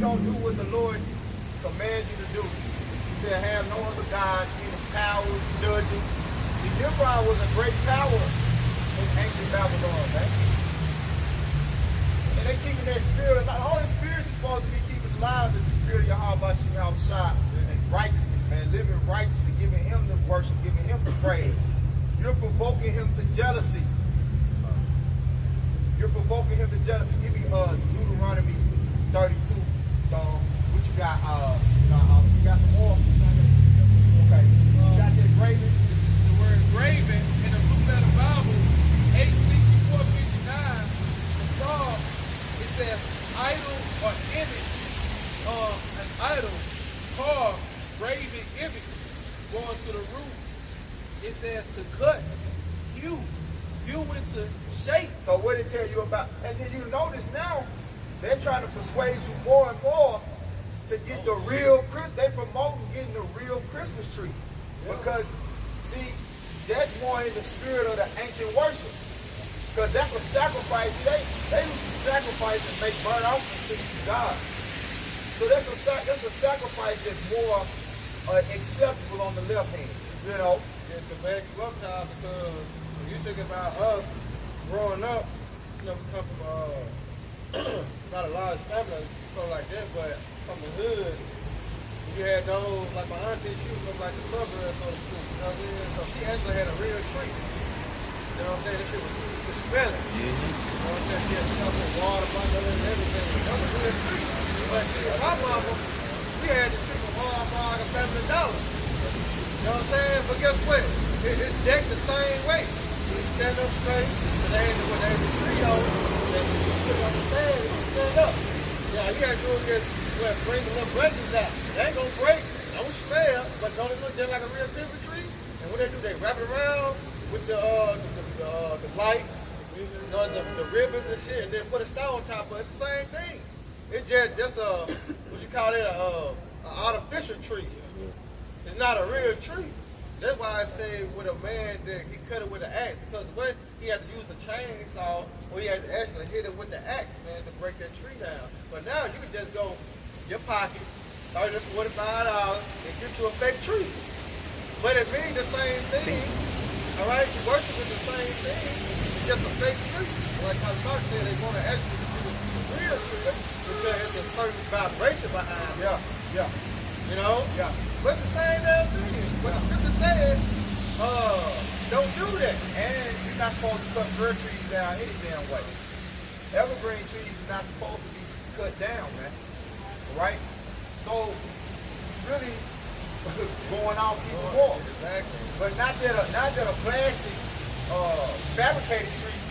don't do what the Lord commands you to do, he said, have no other gods, meaning powers, judges. See, Nimrod was a great power in ancient Babylon, man. And they keeping that spirit alive. All the spirits are supposed to be keeping alive is the spirit of Yahweh Shem Shah and righteousness, man. Living righteously, giving him the worship, giving him the praise. You're provoking him to jealousy. You're provoking him to jealousy. Give me Deuteronomy 32. What you got? You got some more? Okay. You got that graven? The word graven in the Blue Letter Bible, 864:59. The Psalm, it says idol or image, an idol, carved, graven image, going to the root. It says to cut, hew into shape. So what it tell you about? And then you notice now, they're trying to persuade you more and more to get the real Christmas. They promoting getting the real Christmas tree. Because, see, that's more in the spirit of the ancient worship. Because that's a sacrifice. They used to sacrifice and make burnt offerings to these gods. So that's a sacrifice that's more acceptable on the left hand. You know? And to back you up, Tom, because when you think about us growing up, you know, we come from not a large family, something like that, but from the hood, you had those, like my auntie, she was from like the suburbs, so to speak, you know what I mean? So she actually had a real tree. You know what I'm saying? This shit was smelling. You know what I'm saying? She had stuff with water bundle and everything. That was a real tree. But she, my mama, we had the tree from Walmart and Family Dollar. You know what I'm saying? But guess what? It's decked the same way. You stand up straight, and they ain't when they the tree on, and you put it on the stand, you stand up. Yeah, you gotta do is just bring the little branches out. They ain't gonna break, don't smell, but don't it look just like a real Christmas tree? And what they do, they wrap it around with the lights, you know, the ribbons and shit, and then put a star on top of it. It's the same thing. It's just a, what you call it, an artificial tree. It's not a real tree. That's why I say with a man that he cut it with an axe, because what he had to use a chainsaw, or he had to actually hit it with the axe, man, to break that tree down. But now you can just go your pocket, $30 to $45, and get you a fake tree. But it means the same thing. All right, you worship with the same thing. It's just a fake tree. Like how Mark said, they want to actually get you the real tree because it's a certain vibration behind it. Yeah. You know? Yeah. But the same damn thing. What the scripture said, don't do that. And you're not supposed to cut fir trees down any damn way. Evergreen trees are not supposed to be cut down, man. All right? So, really going off even more. Exactly. But not that a plastic fabricated tree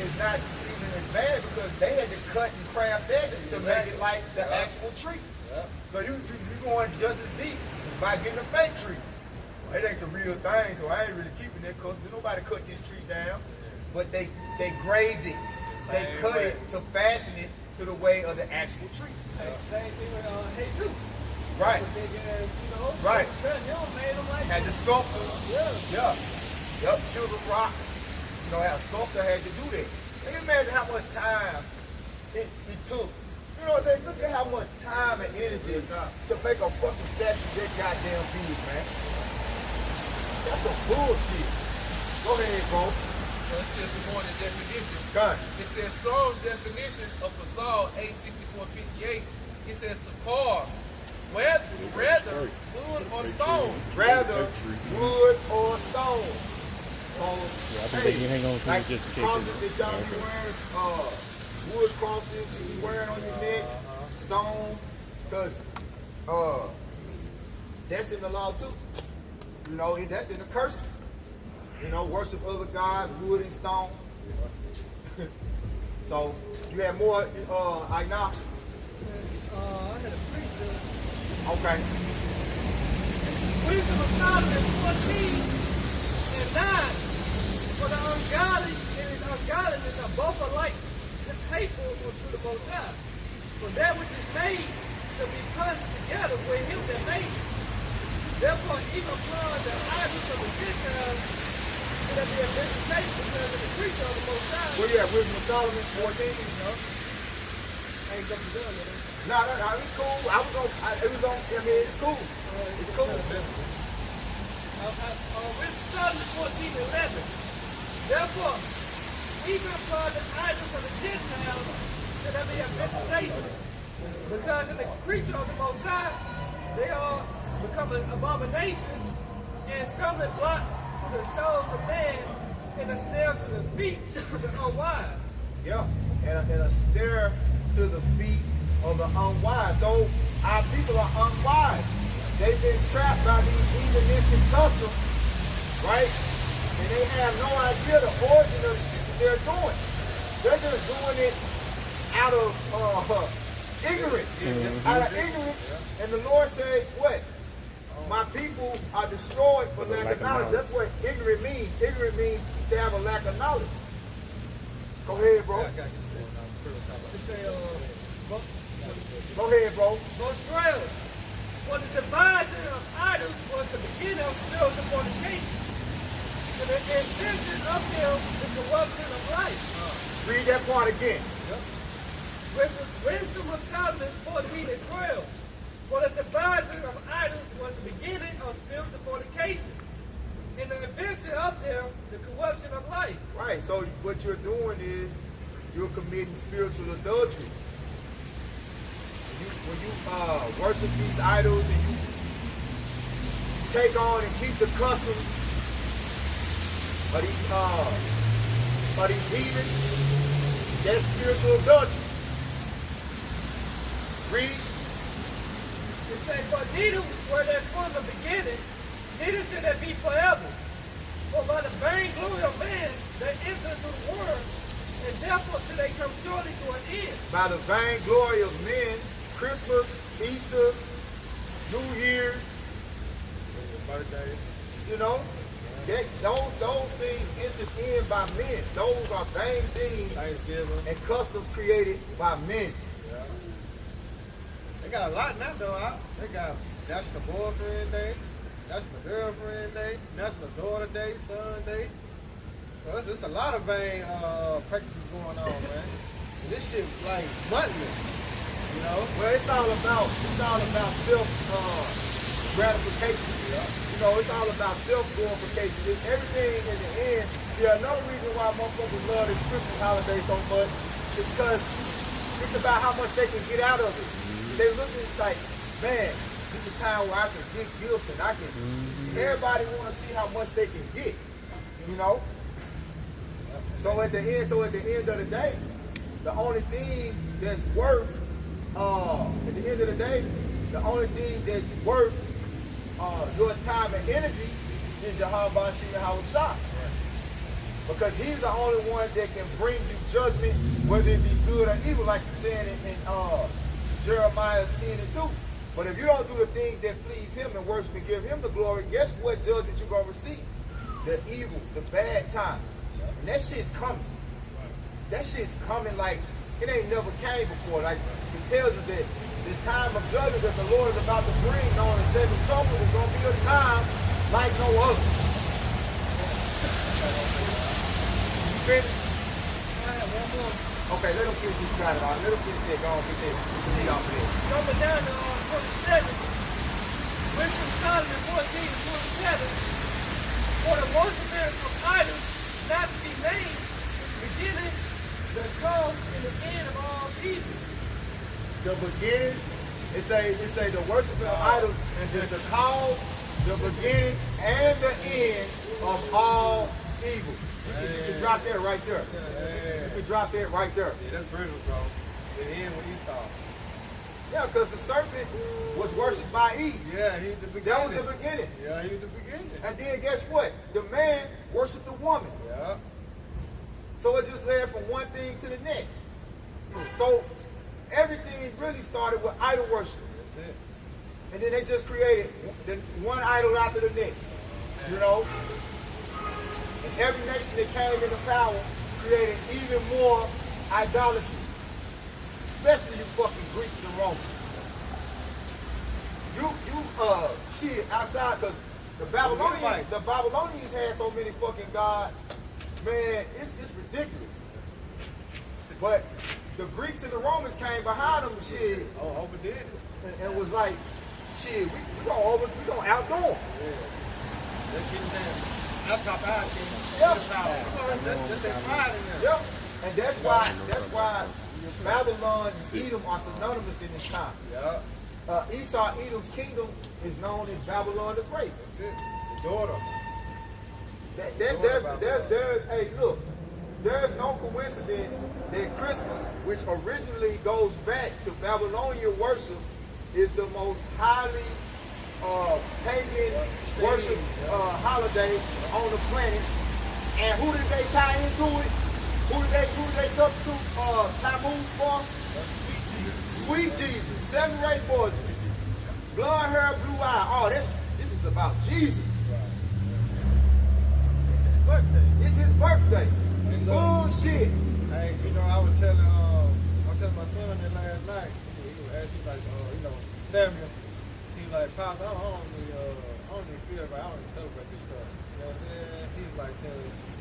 is not even as bad, because they had to cut and craft that to make it like the actual tree. Yeah. So you're going just as deep by getting a fake tree. Well, it ain't the real thing, so I ain't really keeping it, because nobody cut this tree down. But they graved it. They cut it to fashion it to the way of the actual tree. Same thing with Jesus. Right. Right. Had the sculptor. Yeah. Yep, chisel rock. You know, how a sculptor had to do that. Can you imagine how much time it took? You know what I'm saying? Look at how much time and energy to make a fucking statue that goddamn big, man. That's some bullshit. Go ahead, bro. Let's just some more in the definition. Gun. It says Strong's definition of basalt 864:58. It says to carve, rather wood or stone. Rather wood or stone. So, yeah, I think they can hang on to like it just in case. crosses that y'all be wearing, wood crosses you be wearing on your neck, stone, because that's in the law too. You know, that's in the curses. You know, worship other gods, wood and stone. So you have more, I know. I had a precept. Okay. Wisdom of Solomon 14 and 9. For the ungodly and his ungodliness are both alike hateful to the Most High. For that which is made shall be punished together with him that made it. Therefore, even upon the idols of the Gentiles, shall there be a visitation because of the creature of the Most High. Where you at? Wisdom of Solomon 14, you know? ain't gonna be done with it. No, it's cool. It's cool. It's cool. Wisdom Solomon 14:11. Therefore, even upon the idols of the Gentiles, should there be a visitation. Because in the creature of the Most High, they all become an abomination and stumbling blocks to the souls of man and a snare to the feet of the unwise. Yeah, and a snare to the feet of the unwise. So our people are unwise. They've been trapped by these heathenistic customs, right? And they have no idea the origin of the shit that they're doing. They're just doing it out of ignorance. Out of ignorance. And the Lord said, what? My people are destroyed for lack of knowledge. That's what ignorant means. Ignorant means to have a lack of knowledge. Go ahead, bro. Go ahead, bro. Verse 12. For the devising of idols was the beginning of spiritual fornication. And the intention of them is the corruption of life. Read that part again. Wisdom of Solomon 14:12. For the devising of idols was the beginning of spiritual fornication. And the invention of them, the corruption of life. Right, so what you're doing is you're committing spiritual adultery. When you worship these idols and you take on and keep the customs of these heathens, that's spiritual adultery. Read. It says, for neither were there from the beginning, neither should there be forever. For by the vain glory of man, they enter into the world, and therefore should they come shortly to an end. By the vain glory of men, Christmas, Easter, New Year's, birthday. you know, those things entered in by men. Those are vain things Thanksgiving. and customs created by men. Yeah. They got a lot now, though. They got National Boyfriend Day, National Girlfriend Day, National Daughter Day, Son Day. So it's a lot of vain practices going on, man. And this shit like monthly, you know. Well, it's all about self gratification. Yeah. You know, it's all about self glorification. Everything in the end. See, another reason why motherfuckers love this Christmas holiday so much is because it's about how much they can get out of it. They look at it like, man, this is a time where I can get gifts and I can. Everybody want to see how much they can get. You know. So at the end of the day, the only thing that's worth at the end of the day, the only thing that's worth your time and energy is Yahweh Shah. Because he's the only one that can bring you judgment, whether it be good or evil, like you said in Jeremiah 10:2. But if you don't do the things that please him and worship and give him the glory, guess what judgment you're going to receive? The evil, the bad times. And that shit's coming. That shit's coming like it ain't never came before. Like it tells us that the time of judgment that the Lord is about to bring on the seven trumpets is going to be a time like no other. You finished? I have one more. Okay, let him finish this got it on. Let him finish that. Go on, get that off of there. Jumping down to 27. Wisdom Solomon 14:27. For the worshipers of idols not to be named is the beginning, the cause, and the end of all evil. The beginning, it say the worship of idols is the cause, the beginning, and the end of all evil. You can drop that right there. You can drop that right there. Yeah, that's brutal, bro. It ended with Esau. Yeah, because the serpent was worshipped by Eve. Yeah, he's the beginning. That was the beginning. Yeah, he's the beginning. And then guess what? The man worshipped the woman. Yeah. So it just led from one thing to the next. So everything really started with idol worship. That's it. And then they just created one idol after the next. You know? And every nation that came into power created even more idolatry. Especially you fucking Greeks and Romans. Shit outside, because the Babylonians had so many fucking gods. Man, it's ridiculous. But the Greeks and the Romans came behind them and shit, Overdid it. and was like, shit, we gonna outdo them. Let's get them. I'll top out, King. Yep. That's their pride in them. Yep. And that's why Babylon and Edom are synonymous in this time. Yeah. Esau, Edom's kingdom is known as Babylon the Great. That's it. The daughter. Hey, look, there's no coincidence that Christmas, which originally goes back to Babylonian worship, is the most highly pagan worship holiday on the planet. And who did they tie into it? Who did they substitute Tammuz for? Sweet Jesus, 7 race boys, blonde hair, blue eye. Oh, this is about Jesus. It's his birthday. It's his birthday. Bullshit. Hey, you know, I was telling my son that last night. He was asking like, Samuel. He was like, Pops, I don't even feel right. I don't even celebrate this stuff. You know what I'm saying? He was like,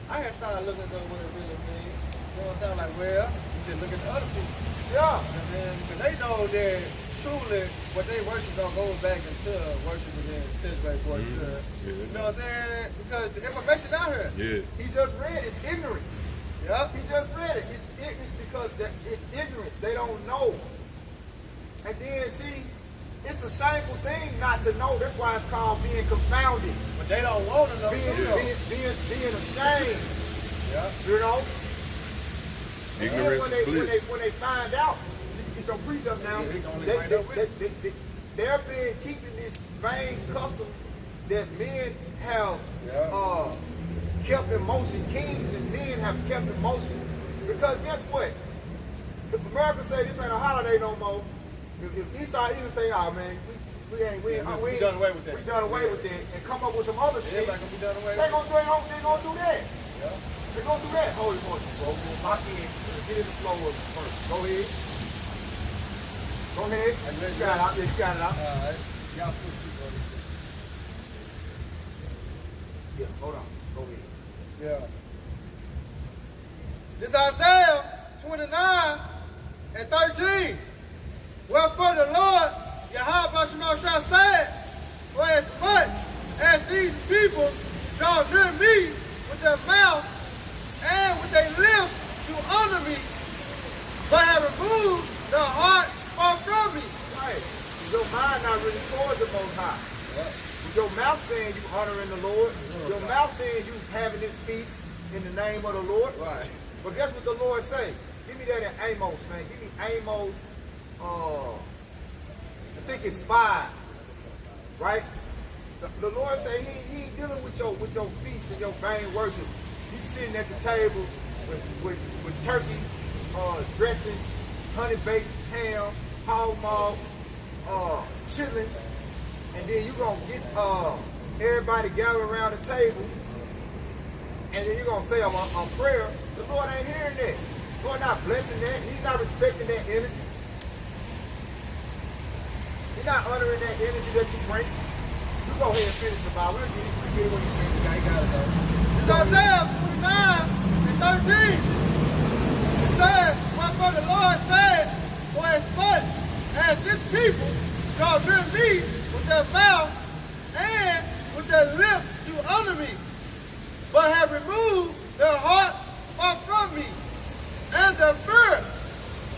I had started looking at what it really means. You know what I'm saying? Like, well, you just look at the other people. Yeah. And then, because they know that truly what they worship don't go back into worshiping in 10th grade worship. You know what I'm saying? Because the information out here. Yeah. He just read it's ignorance. Yep. He just read it. It's ignorance because it's ignorance. They don't know. And then see, it's a shameful thing not to know. That's why it's called being confounded. But they don't want to know. Being ashamed. Yeah. You know? And then Ignorance is bliss. when they find out, you can get your precept now, they're been keeping this vain custom that men have kept in motion, kings and men have kept in motion. Because guess what? If America say this ain't a holiday no more, if Esau even say, oh man, we done away with that. We done away with that, and come up with some other shit, Like we done away they with gonna do that. Yeah. They're gonna do that. Holy Moses, bro. Lock in. Get in the flow of it first. Go ahead. Go ahead. You got it out. Yeah, you got it out. Alright. Y'all switch people on this thing. Yeah, hold on. Go ahead. Yeah. This Isaiah 29 and 13. Wherefore the Lord, Yahweh Shemashah said, for as much as these people draw near me with their mouth and with their lips to honor me, but have removed their heart far from me. Right. Your mind not really towards the Most High. With your mouth saying you honoring the Lord. Your mouth saying you having this feast in the name of the Lord. Right. But guess what the Lord say? Give me that in Amos, man. Give me Amos, I think it's 5. Right? The Lord say he ain't dealing with your feast and your vain worship. He's sitting at the table with turkey, dressing, honey baked ham, hog mogs, chitlins, and then you're gonna get everybody gathered around the table, and then you're gonna say a prayer. The Lord ain't hearing that. The Lord not blessing that. He's not respecting that energy. He's not honoring that energy that you bring. You go ahead and finish the Bible. We'll get it when you finish. I got it though. It's Isaiah 29 and 13. It says, wherefore the Lord said, for as much as this people draw near me with their mouth and with their lips to honor me, but have removed their heart far from me, and their fear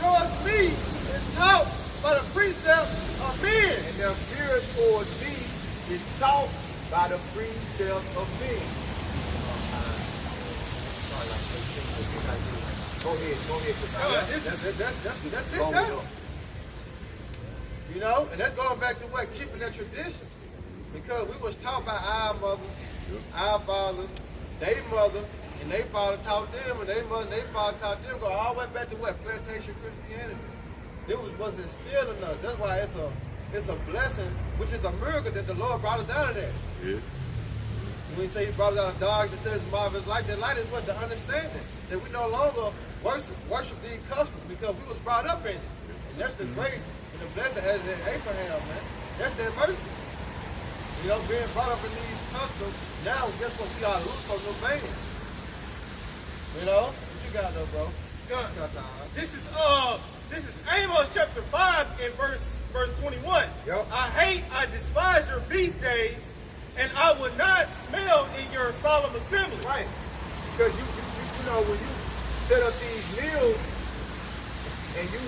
towards me is taught by the precepts of men. And their fear towards me is taught by the precepts of men. Go ahead. That's it now. You know, and that's going back to what? Keeping that tradition. Because we was taught by our mothers, our fathers, their mother, and their father taught them, and their mother and their father taught them. Go all the way back to what? Plantation Christianity. It was instilled in us. That's why it's a blessing, which is a miracle that the Lord brought us down to that. Yeah. When he say he brought us out of darkness to his marvelous light, that light is what? The understanding that we no longer worship these customs because we was brought up in it. And that's the grace and the blessing as in Abraham, man. That's that mercy. You know, being brought up in these customs, now guess what? We are loose from no bands. You know? What you got though, bro? This is Amos chapter 5 and verse 21. Yep. I despise your feast days, and I would not smell in your solemn assembly. Right. Because you know, when you set up these meals and you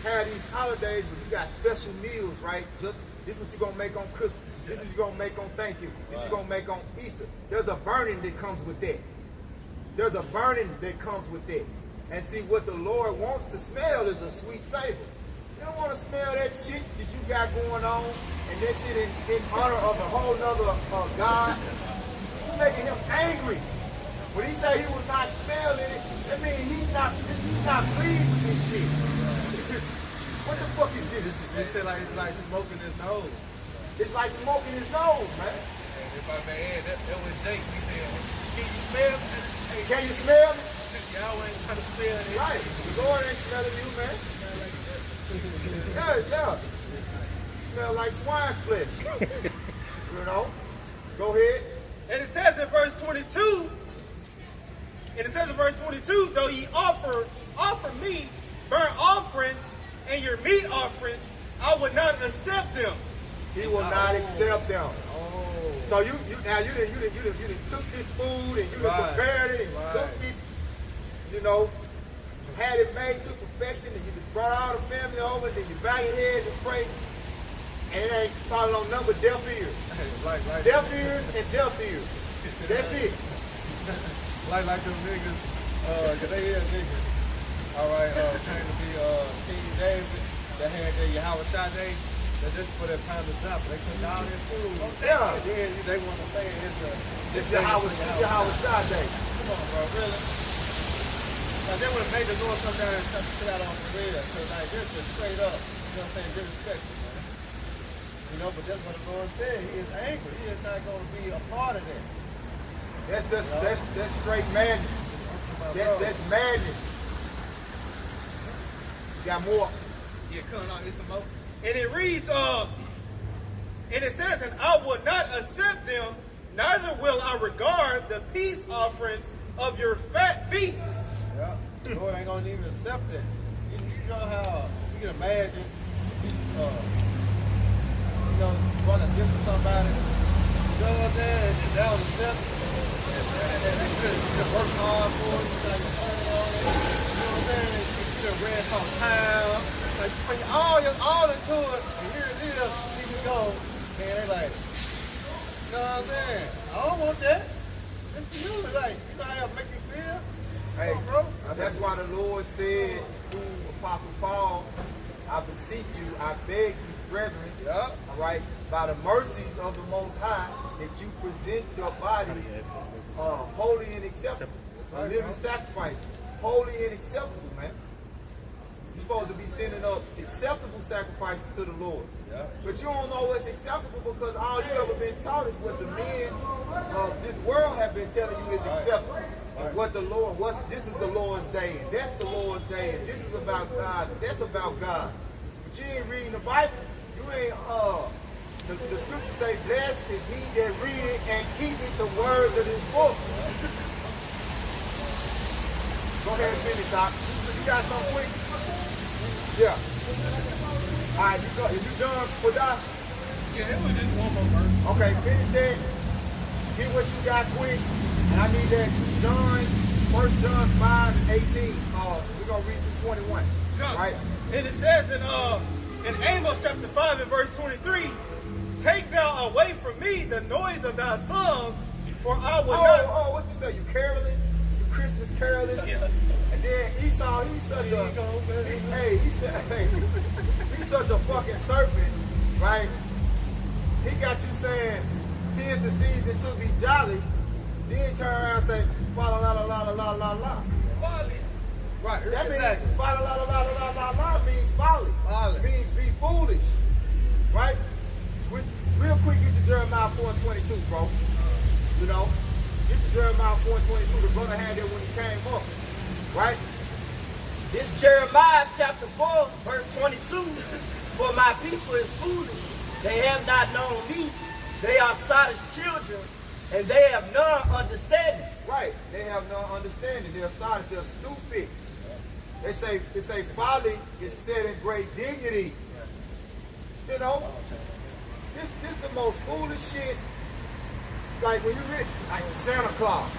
have these holidays where you got special meals, right? Just this is what you're gonna make on Christmas. This is what you're gonna make on Thanksgiving. This is what you're gonna make on Easter. There's a burning that comes with that. There's a burning that comes with that. And see, what the Lord wants to smell is a sweet savor. You don't want to smell that shit that you got going on and that shit in honor of a whole nother God. You're making him angry. When he say he will not smell in it, that means he's not pleased with this shit. What the fuck is this? They say like it's like smoking his nose. It's like smoking his nose, man. And if I may add, that was Jake. He said, "Can you smell me?" Hey, Can you smell me? y'all ain't trying to smell it. Right. The Lord ain't smelling you, man. Yeah. You smell like swine's flesh. You know? Go ahead. And it says in verse 22, though ye offer me burnt offerings and your meat offerings, I would not accept them. He will not accept them. So you didn't took this food and you done prepared it and cooked it, you know, had it made to perfection, and you just brought all the family over, then you bow your heads and pray, and it ain't falling on number deaf ears. Deaf ears and deaf ears. That's it. like them niggas, cause they hear niggas. All right, trying to be King David. They had their Yahweh Shai. They just put their pound of top. They cook all their food. Yeah. And then they want to say It's Yahweh Shai Day. Come on, bro, really? Like they would have made the Lord come down and cut the shit out on the real. So like this is straight up, you know what I'm saying, disrespectful, man. You know, but that's what the Lord said. He is angry. He is not going to be a part of that. That's straight madness. That's madness. You got more. Yeah, coming on, it's some more. And it reads, and it says, and I will not accept them, neither will I regard the peace offerings of your fat beasts. Yeah, the Lord ain't gonna even accept it. You know how you can imagine, you know, want to gift to somebody, you know what I'm saying, and that was accepted, and they could work hard for it, you know what I'm saying, you could have ran some time, like you put all into it, and here it is, you can go, man, they like, you know what I'm saying, I don't want that. It's you, like, you know how it make you feel? Hey, bro. That's why the Lord said through Apostle Paul, I beseech you, I beg you, brethren, all right, by the mercies of the Most High, that you present your bodies holy and acceptable, a living sacrifice, holy and acceptable, man. You're supposed to be sending up acceptable sacrifices to the Lord. But you don't know what's acceptable because all you ever been taught is what the men of this world have been telling you is acceptable. What the Lord, this is the Lord's day, and that's the Lord's day, and this is about God, and that's about God. But you ain't reading the Bible. You ain't, the scriptures say, blessed is he that readeth and keepeth the words of this book. Go ahead and finish, Doc. You got something quick? Yeah. All right, is you done for Doc? Yeah, it was just one more verse. Okay, finish that. Get what you got quick. And I need that John, 1 John 5 and 18. We're going to read through 21. Right? And it says in Amos chapter 5 and verse 23, take thou away from me the noise of thy songs, for I will not... Oh, what you say? You caroling? You Christmas caroling? Yeah. And then Esau, he's such a... he's such a fucking serpent, right? He got you saying, 'tis the season to be jolly. Then turn around and say, fa la la la la la la la. Folly. Right. That means fa la la la la la la la means folly. Folly means be foolish. Right? Which real quick get to Jeremiah 4:22, bro. You know? Get to Jeremiah 4:22. The brother had that when he came up. Right? This Jeremiah chapter 4, verse 22. For my people is foolish. They have not known me. They are sottish children. And they have none understanding. Right. They have no understanding. They're silent. They're stupid. They say folly is set in great dignity. You know, this the most foolish shit. Like when you read like Santa Claus.